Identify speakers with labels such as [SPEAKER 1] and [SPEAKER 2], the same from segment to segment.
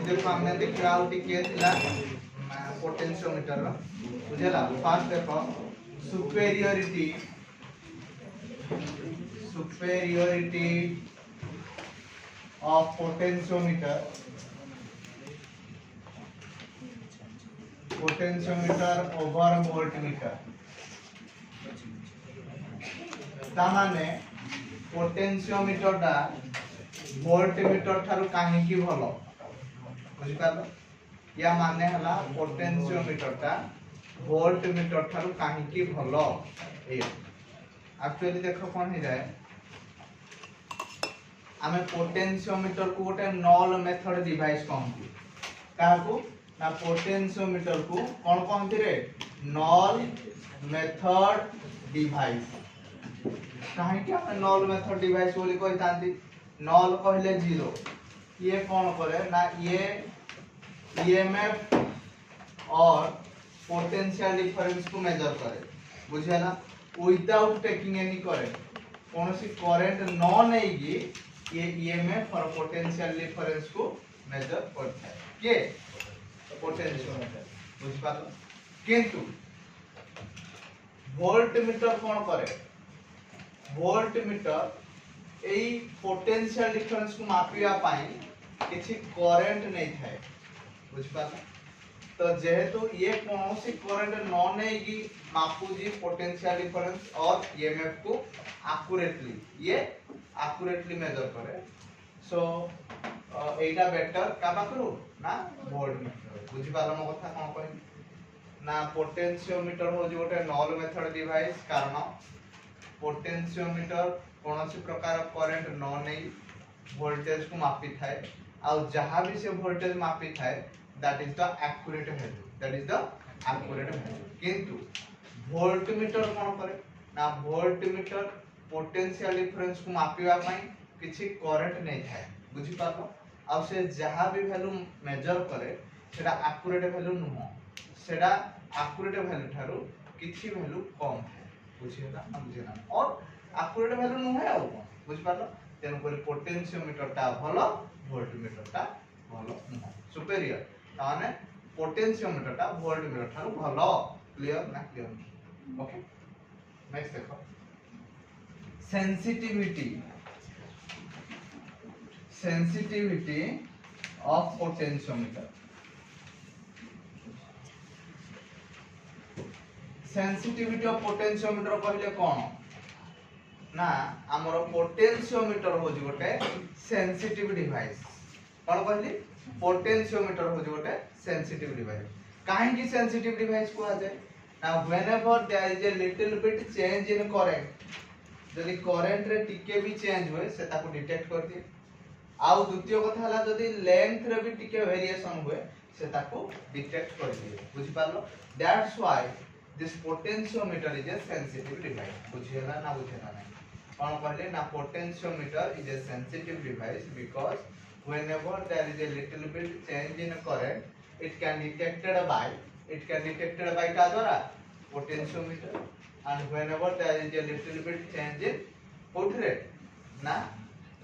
[SPEAKER 1] देखो हमने देखा आउ टिके थिला पोटेंशियोमीटर रो बुझला फर्स्ट देखो superiority of potentiometer over voltmeter तामाने पोटेंशियोमीटर टा वोल्टमीटर ठारू काहे की भलो बुझि पालो या माने हला पोटेंशियोमीटर टा वोल्टमीटर ठारू काहे की भलो ए एक्चुअली देखो कोन हे जाए आमे पोटेंशियोमीटर को गोटे नॉल मेथड डिवाइस कहंती काहू ना पोटेंशियोमीटर को कोन कहंती रे नॉल मेथड डिवाइस काहे कि हम नॉल मेथड डिवाइस बोली कहि तांती नॉल कहले जीरो ये कौन करे ना ये ईएमएफ और पोटेंशियल डिफरेंस को मेजर करे बुझेला विदाउट टेकिंग एनी करंट कोनोसी करंट न नेगी ये ईएमएफ और पोटेंशियल डिफरेंस को मेजर करता है के पोटेंशियोमीटर बुझ पालो किंतु वोल्टमीटर कौन करे वोल्टमीटर एई पोटेंशियल डिफरेंस को मापिया पाई किछि करंट नै थाए बुझ पालो तो जेहेतु ये कौनसी करंट न नेगी मापुजी पोटेंशियल डिफरेंस और ईएमएफ को एक्यूरेटली मेजर करे सो एटा बेटर का बाकरू ना वोल्टमीटर बुझि पालो मो कथा कोन कहि ना पोटेंशियोमीटर हो जे गोटे नॉल मेथड डिवाइस कारण पोटेंशियोमीटर कोनोसी प्रकार करंट न नै वोल्टेज को मापी थाए आ जहां भी से वोल्टेज मापी थाए that is the accurate value किंतु वोल्टमीटर कोन करे ना वोल्टमीटर पोटेंशियल डिफरेंस को मापिवा पई किछि करंट नै थाए बुझि पालो आ से जहां भी वैल्यू मेजर करे सेटा एक्यूरेट वैल्यू नुहो सेटा एक्यूरेट वैल्यू थारु किछि वैल्यू कम थाए बुझिला ना बुझिला और एक्यूरेट वैल्यू नुहे आ बुझि पालो तेन कोइ पोटेंशियोमीटर ता भलो वोल्टमीटर ता भलो नुहो सुपेरियर ताने पोटेंशियोमीटर ता वोल्टमीटर थारु भलो क्लियर ना क्लियर ओके नेक्स्ट देखो sensitivity of potentiometer sensitivity of potentiometer कहले कोन ना हमर पोटेंशियोमीटर हो गोटे सेंसिटिव डिवाइस कोन कहली पोटेंशियोमीटर हो गोटे सेंसिटिव डिवाइस काहे की सेंसिटिव डिवाइस को आ जाए ना whenever there is a little bit change in current जदि करंट रे टिके भी चेंज होए से ताको डिटेक्ट कर दिए आउ द्वितीय कथा हला जदि लेंथ रे भी टिके वेरिएशन हुए से ताको डिटेक्ट कर दिए बुझि पालो that's why this potentiometer is a sensitive device बुझियला ना बुझियला ना कोन कहले ना potentiometer is a sensitive device because whenever there is a little bit change in current it can detected by का द्वारा potentiometer and whenever there is a little bit change in put rate na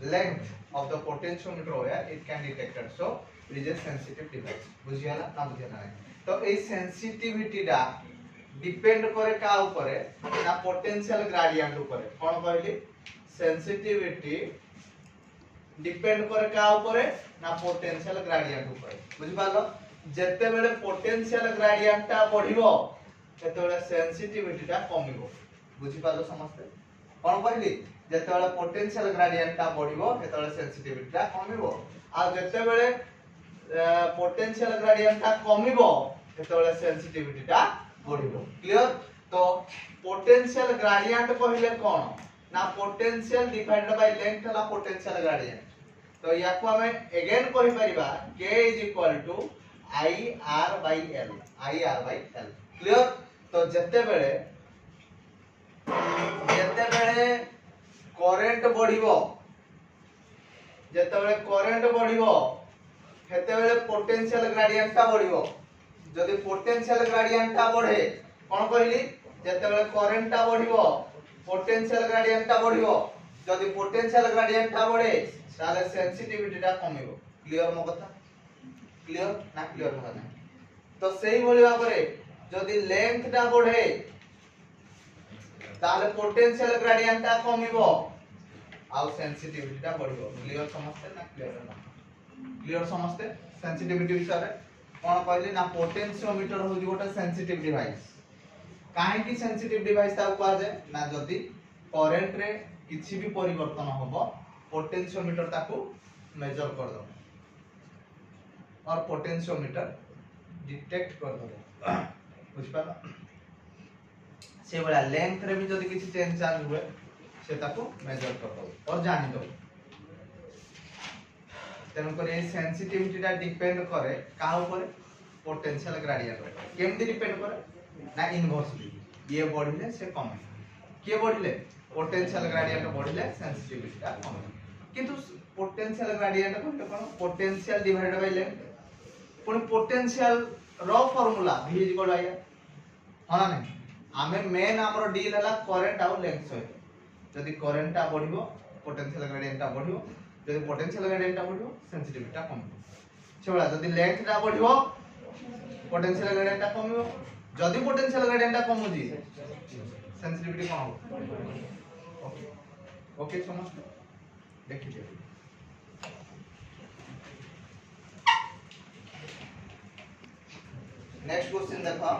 [SPEAKER 1] length of the potentiometer where it can detected so it is a sensitive device बुझियाला ना बुझियाला तो ए sensitivity डा depend करे का ऊपर ना potential gradient ऊपर कोन कहली sensitivity depend करे का ऊपर ना पोटेंशियल ग्रेडियंट ऊपर बुझि पालो जत्ते बेले पोटेंशियल ग्रेडियंट ता बढ़िबो तते बेले सेंसिटिविटी ता कमिबो बुझि पालो समझते कोन कहली जत्ते बेले पोटेंशियल ग्रेडियंट ता बढ़िबो तते बेले सेंसिटिविटी ता कमिबो आ जत्ते बेले पोटेंशियल ग्रेडियंट ता कमिबो तते बेले सेंसिटिविटी ता बढ़िबो क्लियर तो पोटेंशियल ग्रेडियंट कहले कोन ना पोटेंशियल डिवाइडेड बाय लेंथ हला पोटेंशियल ग्रेडियंट तो याको हमें अगेन कहि परिबा k IR by L clear तो जत्ते बेले करंट बढ़िबो जत्ते बेले करंट बढ़िबो हेते बेले पोटेंशियल ग्रेडियंट ता बढ़िबो जदि पोटेंशियल ग्रेडियंट ता बढ़े कोन कहली जत्ते बेले करंट ता बढ़िबो पोटेंशियल ग्रेडियंट ता बढ़िबो जदि पोटेंशियल ग्रेडियंट ता बढ़े ताले सेंसिटिविटी ता कमिबो क्लियर मो कथा क्लियर ना क्लियर होला ना तो सेही भली भाबरे जदी लेंथ टा बढ़े ताले पोटेंशियल ग्रेडियंट टा कमिबो आउ सेंसिटिविटी टा बढ़िबो क्लियर समझते ना क्लियर समझते सेंसिटिविटी विषय रे कोन कहली ना पोटेंशियोमीटर हो गोटे सेंसिटिव डिवाइस काहे की सेंसिटिव डिवाइस ता कहा जाय ना जदी करंट रे किछि भी परिवर्तन होबो पोटेंशियोमीटर ताको मेजर कर दो और पोटेंशियोमीटर डिटेक्ट कर दो बुझ पाला से बड़ा लेंथ रे भी जदी किछि चेंज चार्ज हुए से ताको मेजर कर दो और जानि दो तेन करे सेंसिटिविटी ता डिपेंड करे का ऊपर पोटेंशियल ग्रेडियंट केमदी डिपेंड करे ना इनवर्सली ये बढ़िले से कम के बढ़िले पोटेंशियल ग्रेडियंट बढ़िले सेंसिटिविटी ता कम किंतु पोटेंशियल ग्रेडियंट कहले कोन पोटेंशियल डिवाइडेड बाय लेंथ पुनी पोटेंशियल रो फार्मूला v इक्वल आया हां नहीं आमे मेन हमरो डील हला करंट आउ लेंथ सहित जदी करंट ता बढ़िबो पोटेंशियल ग्रेडियंट ता बढ़िबो जदी पोटेंशियल ग्रेडियंट ता बढ़िबो सेंसिटिविटी ता कमिबो छेबला जदी लेंथ ता बढ़िबो पोटेंशियल ग्रेडियंट ता कमिबो जदी पोटेंशियल ग्रेडियंट ता कमुजी सेंसिटिविटी कोन हो ओके ओके समझ देखिए नेक्स्ट क्वेश्चन देखो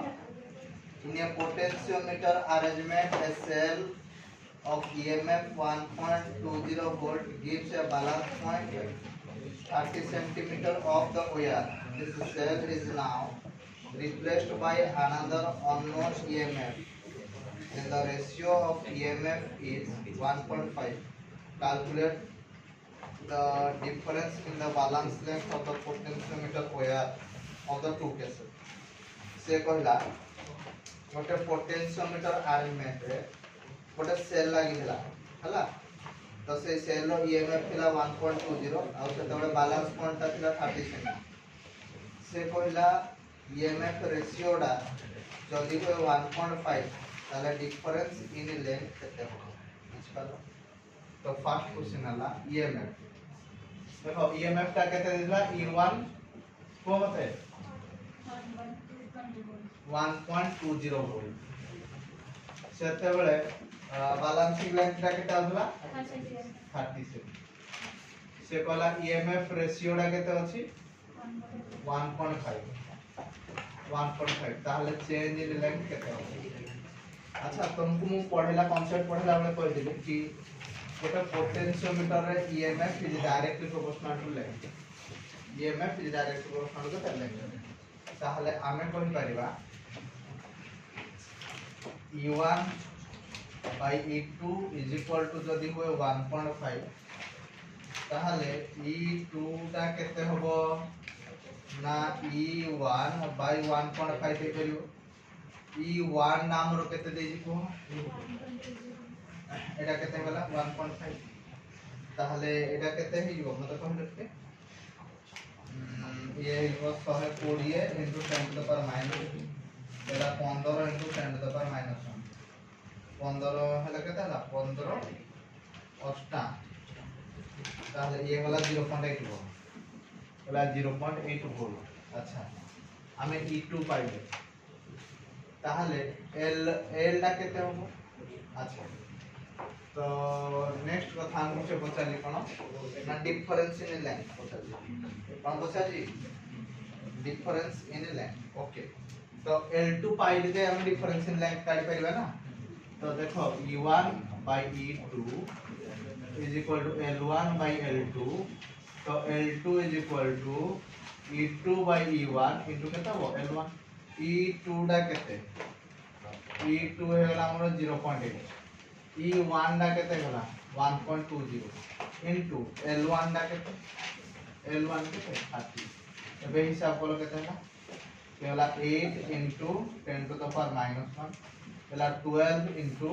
[SPEAKER 1] in a potentiometer arrangement a cell of EMF 1.20 volt gives a balance point 30 centimeter of the wire. This cell is now replaced by another unknown EMF and the ratio of EMF is 1.5. Calculate the difference in the balance length of the potentiometer wire of the two cases. से कहला गोटे potentiometer arrangement रे गोटे cell लागी हला हला तो से सेल रो ईएमएफ थिला 1.20 आ से तबे बैलेंस पॉइंट ता थिला 30 सेमी से कहला ईएमएफ रेशियो डा जदी हो 1.5 ताले डिफरेंस इन लेंथ केते हो बुझ पालो तो फर्स्ट क्वेश्चन हला ईएमएफ देखो ईएमएफ ता केते दिला E1 को मते 1.20 वोल्ट सेते बेले बैलेंसिंग लेंथ ता केते आउला 30 से कहला ईएमएफ रेशियो डा केते अछि 1.5 ताहले चेंज इन लेंथ केते अछि अच्छा तुमको मु पढेला कांसेप्ट पढेला बेले कहि देली कि गोटे पोटेंशियोमीटर रे EMF is directly proportional to length EMF is directly proportional to length ताहले आमे कहि परिबा E1 by E2 is equal to जदी होय 1.5 ताहले E2 ता केते होबो ना E1 by 1.5 दे करियो E1 नाम रो केते देजी को एटा केते होला 1.5 ताहले एटा केते हिजो मते कहले के ये हिजो 120 into 10 to the power minus एला 15 into 10 to the power minus 1 15 हला केते हला 15 अष्टा ताहले ये वाला 0.8 वोल्ट वाला 0.8 वोल्ट अच्छा हमें E2 पाइबे ताहले L ला केते होबो अच्छा तो नेक्स्ट कथा हम से पचाली कोन ना डिफरेंस इन लेंथ पचाली कोन पचाली डिफरेंस इन लेंथ ओके तो L2 पाइले जे हम डिफरेंस इन लेंथ काढी परिबा ना तो देखो E1 by E2 is equal to L1 by L2 तो L2 is equal to E2 by E1 into केता हो L1 E2 डा केते E2 हेला हमर 0.8 E1 डा केते होला 1.20 into L1 डा केते L1 केते 30 एबे हिसाब कोलो केते होला केवला 8 into 10 to the power minus 1 Kewla 12 into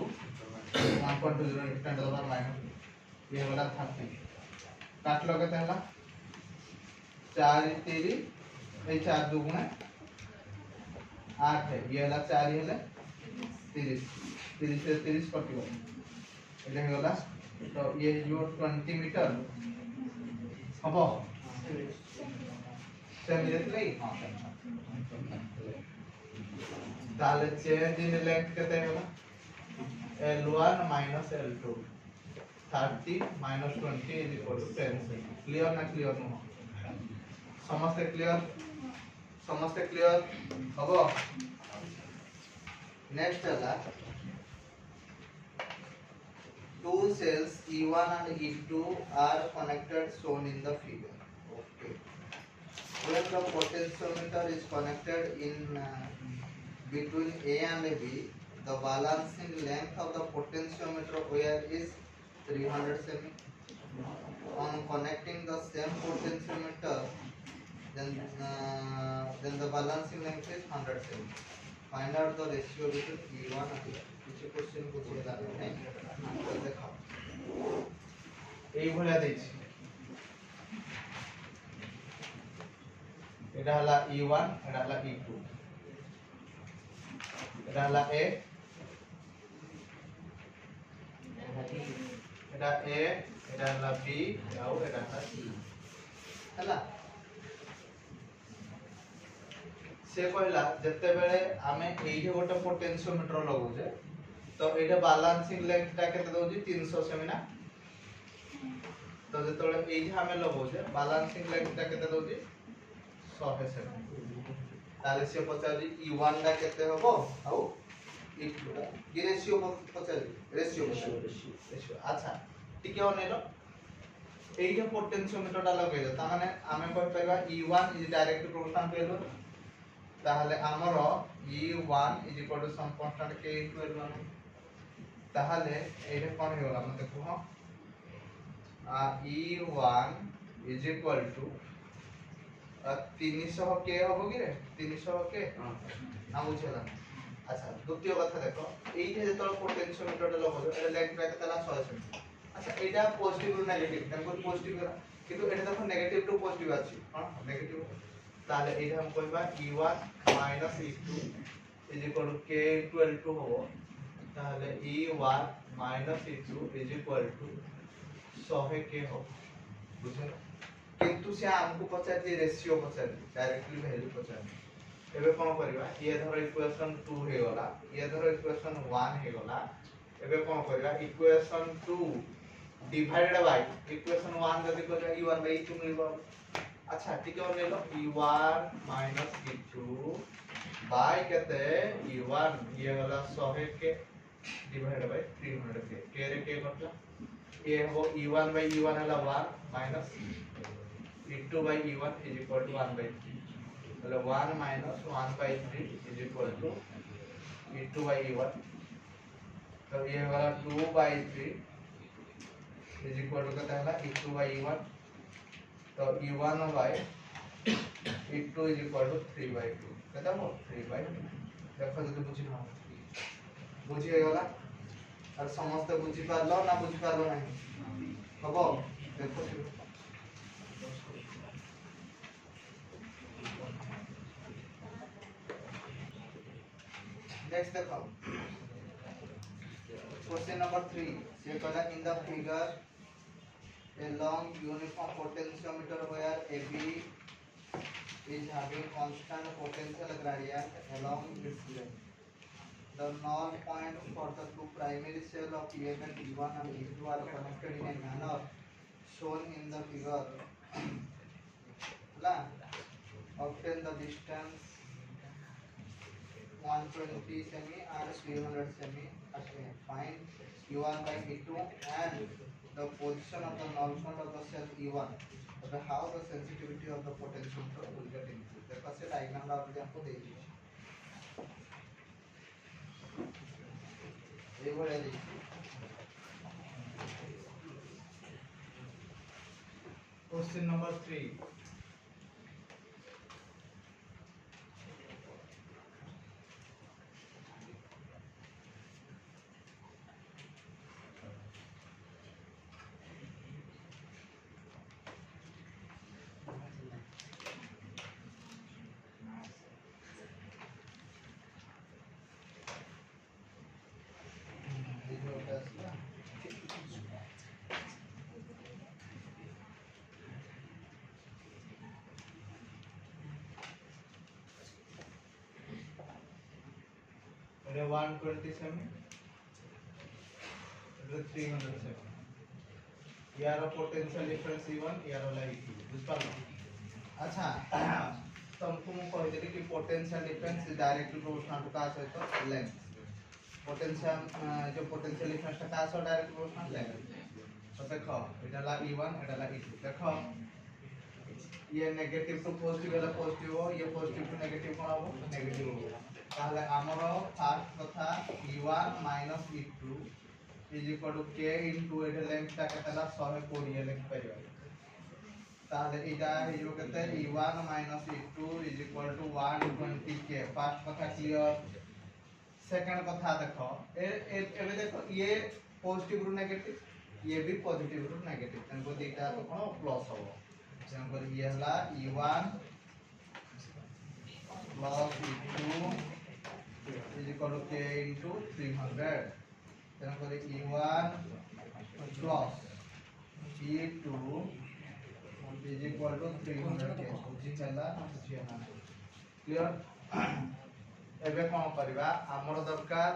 [SPEAKER 1] 1.20 into 10 to the power minus ये होला 30 काट लो केते होला 4 3 ए 4 दुगुणे 8 है ये होला 4 हेले 30 30 से 30 कटियो एले होला तो ये जो 20 मीटर हबो सेमी देखले हां ताले चेंज इन लेंथ केते होला L1 minus L2 30 minus 20 is equal to 10 semi clear ना क्लियर नो समस्ते क्लियर हबो नेक्स्ट है two cells E1 and E2 are connected shown in the figure. Okay. When the potentiometer is connected in between A and B, the balancing length of the potentiometer wire is 300 cm. On connecting the same potentiometer, then the balancing length is 100 cm. Find out the ratio between E1 and E2. কিছু question বুঝিয়ে দাও নাই দেখাও এই ভলিয়া দেইছি এটা হলা E1 এটা হলা E2 এটা হলা A এটা A এটা হলা B ଆଉ এটা হলা C ହେଲା से कहला जते बेले आमे एही गोटे पोटेंशियोमीटर लगाउजे तो एटा बैलेंसिंग लेंथ ता केते दोजी 300 सेमी ना तो जतले एही हमें लगाउजे बैलेंसिंग लेंथ ता केते दोजी 100 सेमी ताले से पचारी E1 ता केते हबो आउ E2 ता की रेशियो पचारी रेशियो अच्छा टिके ओनेलो एही पोटेंशियोमीटर ता लगाइले ता माने आमे कहि परबा E1 is direct proportional to L1 ताहले हमरो E1 is equal to some constant k into L1 ताहले एटा कोन हे होला मते देखो E1 is equal to 300 k होबो कि रे 300 k ना बुझला अच्छा द्वितीय कथा देखो एइठे जेतल पोटेंशियोमीटर लगो एटा लेंथ ब्रैकेट तला 100 सेमी अच्छा एटा पॉजिटिव टू नेगेटिव हमको पॉजिटिव करा किंतु एटा देखो नेगेटिव टू पॉजिटिव अछि हां नेगेटिव ताले एटा हम कहबा E1 - E2 is equal to k into L2 हो ताले E1 - E2 is equal to 100 k हो बुझलो किंतु से हमको पचार जे रेशियो पचार डायरेक्टली वैल्यू पचार एबे कोन करबा ये धर इक्वेशन 2 हे गला ये धर इक्वेशन 1 हे गला एबे कोन करबा इक्वेशन 2 डिवाइडेड बाय इक्वेशन 1 जदी करबा E1 / E2 मिलबो अच्छा ठीक है ले लो E1 - E2 बाय कहते E1 ये वाला 100 के डिवाइड बाय 300 के रे के मतलब ये हो E1 / E1 वाला 1 minus E2 / E1 is equal to 1/3 मतलब 1 - 1/3 is equal to E2 / E1 तो ये वाला 2/3 इज इक्वल टू कहता है E2 / E1 तो E1 by E2 is equal to 3/2 कहता हो 3/2 देखो जदि बुझी न बुझी हे गला और समस्त बुझी पारलो ना बुझी पारलो नहीं हबो देखो नेक्स्ट देखो क्वेश्चन नंबर 3 से कहला in the figure a long uniform potentiometer where AB is having constant potential gradient along its length. The null point for the two primary cells of element E1 and E2 are connected in a manner shown in the figure. Obtain the distance 120 semi and 300 semi. Find E1 by E2 and the position of the null point of the cell E1. Okay, how the sensitivity of the potentiometer will get increased. The first diagram आपने आपको दे दी ये बोले the question number 3 127 এটা 307 यार potential difference E1 यार वाला E2 बुझ पालो अच्छा तुमको मैं कह देली कि potential difference is directly proportional to का सहित लेंथ पोटेंशियल जो पोटेंशियल डिफरेंस का सहित डायरेक्टली प्रोपोर्शनल लेंथ तो देखो এটা লা E1 এটা লা E2 देखो ये नेगेटिव टू पॉजिटिव वाला पॉजिटिव हो ये पॉजिटिव टू नेगेटिव कोन हो नेगेटिव हो তাহলে আমারো ফার্স্ট কথা E1 E2 is equal to k into এটা লেন্থটা কেতলা 120 লিখ পারিবা তাহলে এটা হইব কেতে E1 E2 is equal to 120k first কথা ক্লিয়ার सेकंड কথা দেখো এবে দেখো ये पॉजिटिव रु नेगेटिव ये भी पॉजिटिव रु नेगेटिव तनको दुईटा तो कोन प्लस होबो तनको ये हला E1 plus E2 is equal to k into 300 तनको E1 plus E2 is equal to 300k बुझी चला बुझी ना क्लियर एबे कोन करबा हमर दरकार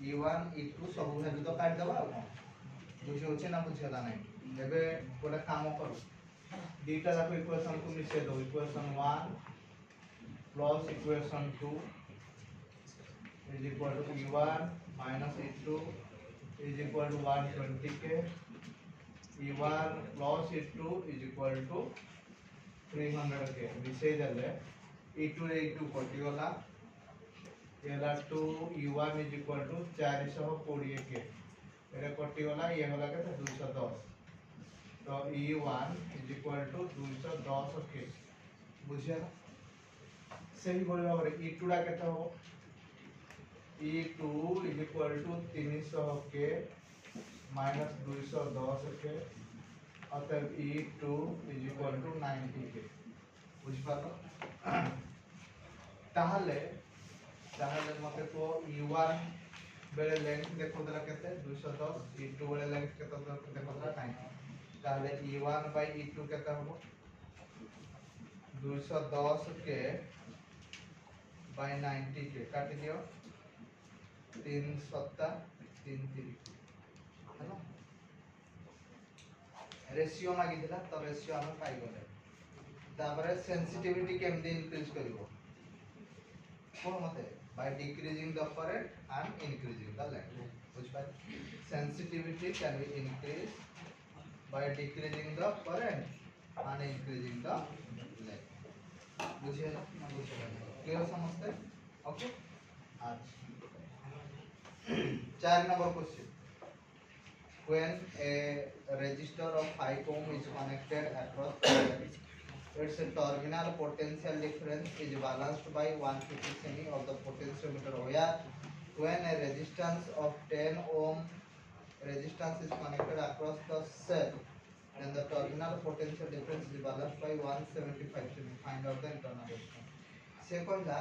[SPEAKER 1] E1 E2 सब वैल्यू तो काट देबा बुझी होचे ना बुझेला नै एबे गोटे काम करू दुईटा जाको इक्वेशन को मिसे दो equation 1 plus equation 2 is equal to E1 minus E2 is equal to 120k E1 plus E2 is equal to 300k मिसे देले E2 रे E2 कटि गला एला 2 E1 is equal to 420k array कटि गला ये होला के 210 तो E1 is equal to 210k बुझिया सही बोल भाबरे E2 डा केते हो E2 is equal to 300k minus 210k अतः E2 is equal to 90k बुझ पालो ताहले ताहले मते को E1 बेले लेंथ देखो दला केते 210 E2 बेले लेंथ केते देखो दला 90 ताहले E1 by E2 केते होबो 210k by 90k काट दियो 3 सत्ता 3 3 हेलो रेशियो मागी दिला तो रेशियो हम पाई गले तापरे सेंसिटिविटी केमदी इंक्रीज करिवो कोन मते by decreasing the current and increasing the length बुझ पाइ sensitivity can be increase by decreasing the current and increasing the length बुझिए ना क्लियर समझते ओके आज 4 number question when a resistor of 5 ohm is connected across its terminal potential difference is balanced by 150 semi of the potentiometer where when a resistance of 10 ohm resistance is connected across the cell then the terminal potential difference is balanced by 175 semi find out the internal resistance से कहला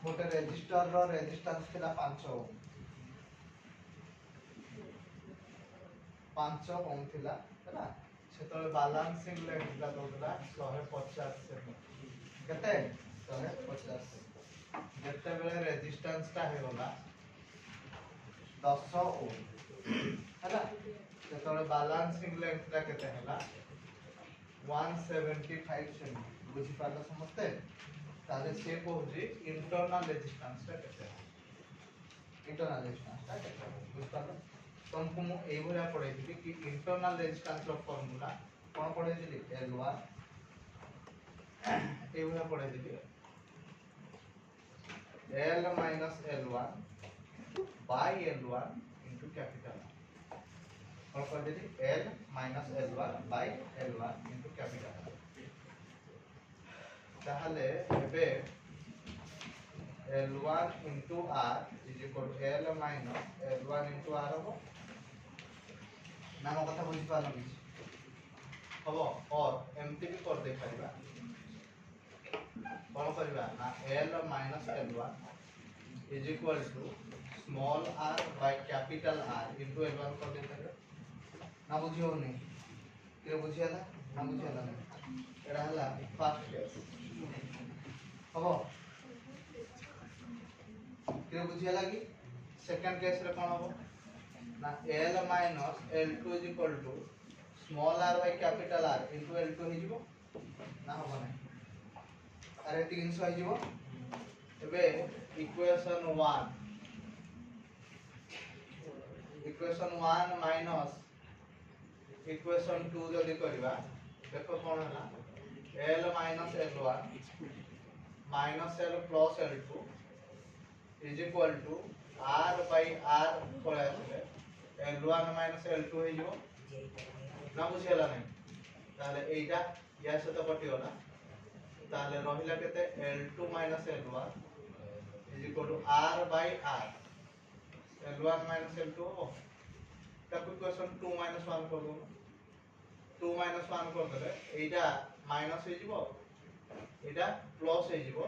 [SPEAKER 1] गोटे resistor रो resistance थिला 5 ओम 5 ओम थिला हैला सेतले balancing length ला दोला 150 semi केते 150 जत्ते बेले resistance ता हे होला 10 ओम हैला सेतले बैलेंसिंग लेंथ ला केते हैला 175 सेमी बुझी पाला समझते ताले से कहूजी इंटरनल रेजिस्टेंस ता केते इंटरनल रेजिस्टेंस ता केते बुझ पाला तुमको मु ए भलिया पढाई दिबी कि इंटरनल रेजिस्टेंस रो फार्मूला कोन पढाई दिली L1 ए भलिया पढाई दिबी L minus L1 by L1 into capital और पढाई दिली L minus L1 by L1 into capital ताहले एबे L1 into R is equal to L minus L1 into R हो नाम कथा बुझी पालो कि हबो और एमटी भी कर दे परिबा कोन परिबा ना L minus L1 is equal to small r by capital R into L1 कर दे परिबा ना बुझियो नै के बुझियाला ना बुझियाला नै एरा हला फर्स्ट केस हबो के बुझियाला कि सेकंड केस रे कोन हो ना L minus L2 is equal to small r by capital R into L2 हे जीवो ना हो नै अरे 300 हे जीवो एबे इक्वेशन 1 माइनस इक्वेशन 2 जदी करबा देखो कोन हला L minus L1 minus L plus L2 is equal to R by R पळे आछे L1 माइनस L2 हे जीवो ना बुझेला नै ताले एटा या सहित कटियो ना ताले रहिला केते L2 minus L1 is equal to R by R L1 minus L2 हो ताको इक्वेशन 2 माइनस 1 कर दो 2 माइनस 1 कर देले एटा माइनस हे जीवो एटा प्लस हे जीवो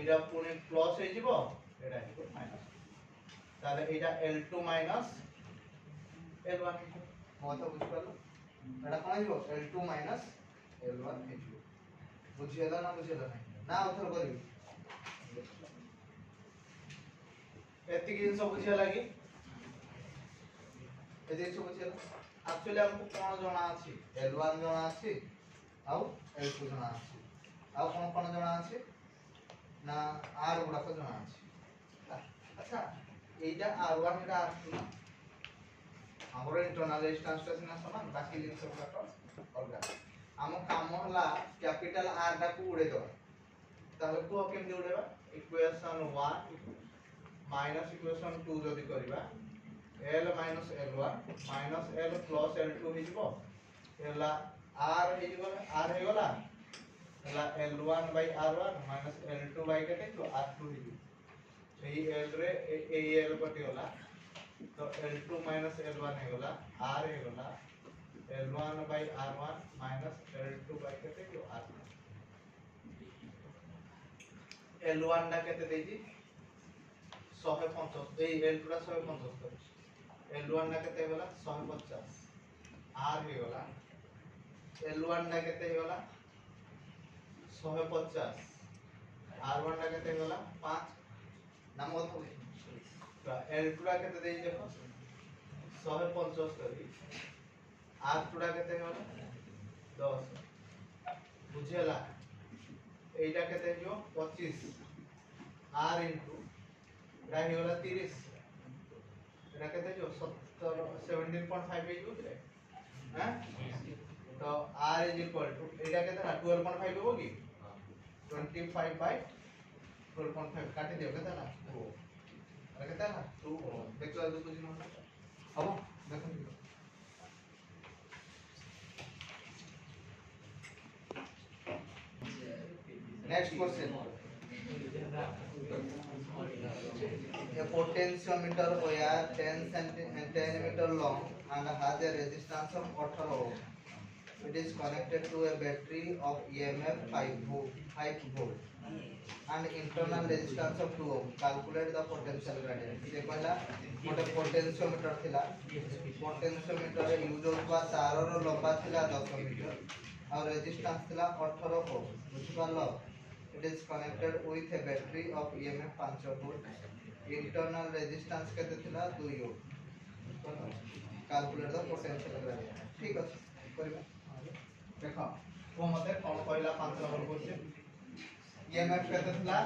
[SPEAKER 1] एटा पुनी प्लस हे जीवो एटा हे माइनस ताले एटा L2 माइनस L1 मोता बुझ पालो एटा कोन जीवो L2 माइनस L1 हे जीवो बुझियला ना ना उथर करी एति जिंस बुझिया लागी एति सब बुझियला एक्चुअली हमको कोन जणा अछि L1 जणा अछि आउ L2 जणा अछि आउ कोन जणा अछि ना R गुडा को जणा अछि अच्छा एटा R1 एटा R2 ना हमरो इंटरनल रेजिस्टेंस ना समान बाकी जिंस गुडा को अलगा आम काम हला कैपिटल R टा को उड़े दो ताले को केम उड़ेबा इक्वेशन 1 माइनस इक्वेशन 2 जदी करबा L minus L1 minus L plus L2 हे जिवो एला R हे जिवो R हे गला एला L1 bye R1 minus L2 bye केते तो R2 हे जिवो एई L रे एई L कटि गला तो L2 माइनस L1 हे गला R हे गला L1 by R1 minus L2 by केते जो R1 L1 दा केते देजी 175 ए L2 दा 175 L1 दा केते होला 150 R हे होला L1 दा केते हे होला 150 R1 दा केते होला 5 नाम बोल तो L2 दा केते देजी देखो 175 R टुडा केते होला 10 बुझेला एटा केते जो 25 R इनटू एटा हे होला 30 एटा केते जो 17.5 हे जो हैं तो R इज इक्वल टू एटा केते ना 12.5 हो की 25 बाय 12.5 काटी दियो केते ना 2 अरे केते ना 2 देखला जो बुझिनो अब देखो Next question. A potentiometer wire 10 meter long and has a resistance of 18 ohm. It is connected to a battery of EMF 5 volt and internal resistance of 2 ohm. Calculate the potential gradient. ये पहला मोटे potentiometer थिला. Potentiometer use होता तार रो लंबा थिला 10 metre और resistance थिला 18 ओम. बुझिपालो it is connected with a battery of EMF 5 volt. Internal resistance केते थिला 2 ओम. Calculate the potential gradient. ठीक अछि करबा देखो को मते कोन पहिला 5 नंबर क्वेश्चन EMF केते थिला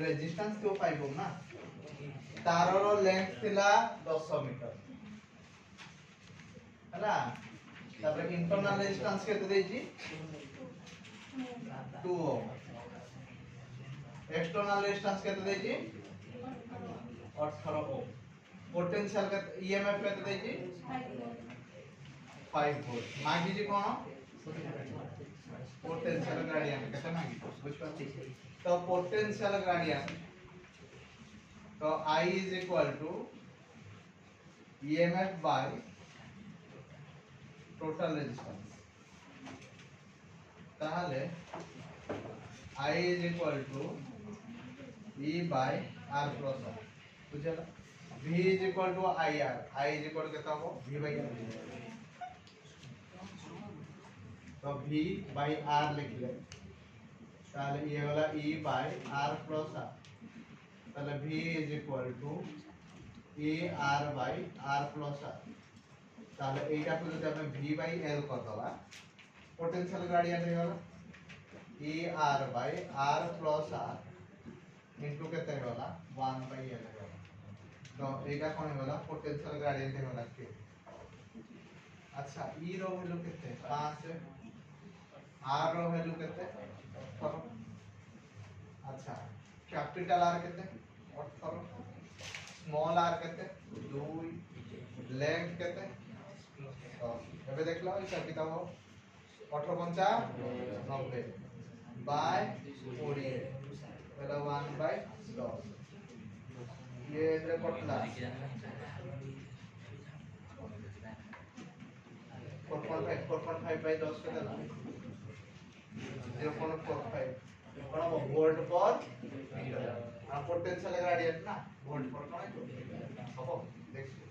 [SPEAKER 1] रेजिस्टेंस तो 5 ओम ना तार रो लेंथ थिला 10 मीटर हला तापर इंटरनल रेजिस्टेंस केते देछि 2 ओम एक्सटर्नल रेजिस्टेंस केते देछि 18 ओम पोटेंशियल केते ईएमएफ केते देछि 5 वोल्ट मागी जी कोन पोटेंशियल ग्रेडियंट केते मागी बुझ पाछि तो पोटेंशियल ग्रेडियंट तो I is equal to EMF by total resistance ताहले I is equal to E by R plus R बुझला V is equal to IR I is equal to केता हो V by R तो V by R लिख ले ताहले ये वाला E by R plus R তাহলে v is equal to a r by r plus r। তাহলে এইটাকে যদি আমি v বাই l করদবা পোটেনশিয়াল গ্রেডিয়েন্ট হয়ে গেল a r by r plus r into কেতে হয়ে গেল 1 বাই l হয়ে গেল। তো এইটা কোন হয়ে গেল পোটেনশিয়াল গ্রেডিয়েন্ট হয়ে গেল কি। আচ্ছা e র ভ্যালু কেতে 5 r র ভ্যালু কেতে 18। আচ্ছা ক্যাপিটাল R কেতে 18, স্মল r কেতে 2, লেংথ কেতে 10। এবে দেখলো এটা কি দাও 18 50 90 বাই 20 এটা 1 বাই 10। ये इधर कटला 4.5 बाई 10 के देला 0.45 कोन वोल्ट पर मीटर। আর পোটেনশিয়াল গ্রেডিয়েন্ট না ভোল্ট पर कोन হবো দেখছি।